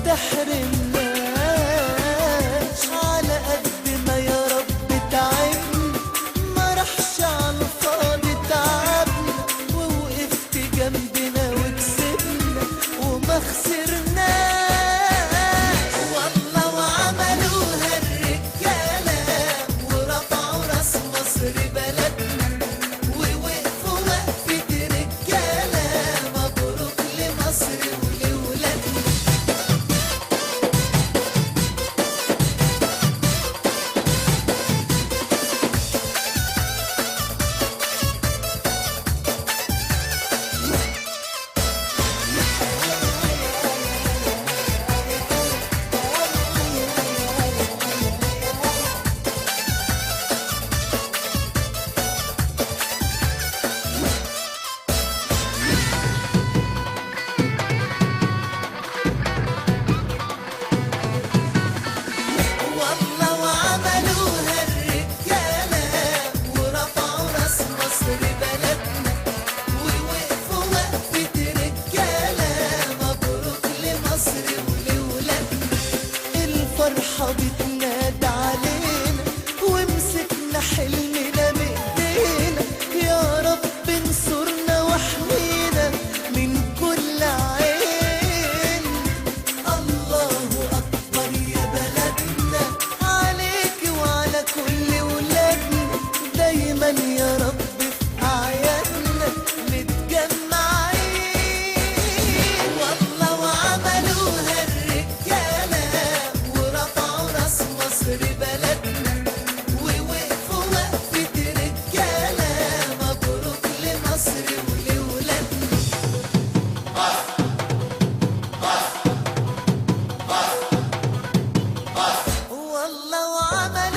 تحرمناش، على قد ما يا رب تعبنا ما راحش على الفاضي تعبنا، ووقفت جنبنا وكسبنا وما خسرناش. والله وعملوها الرجالة ورفعوا راس مصر بلدنا، ووقفوا وقفة رجالة. مبروك لمصر ولولادنا. والله وعملوها الرجالة ورفعوا راس مصر بلدنا، ووقفوا وقفة رجالة. مبروك لمصر ولولادنا. الفرحة بتنادى علينا ومسكنا حلمنا بإيدينا. يا رب انصرنا واحمينا من كل عين. الله أكبر يا بلدنا، عليك وعلى كل ولادنا. دايما يا رب في أعيادنا متجمعين. والله وعملوها الرجالة ورفعوا راس مصر بلدنا، ووقفوا وقفة رجالة. مبروك لمصر ولولادنا. والله وعملوها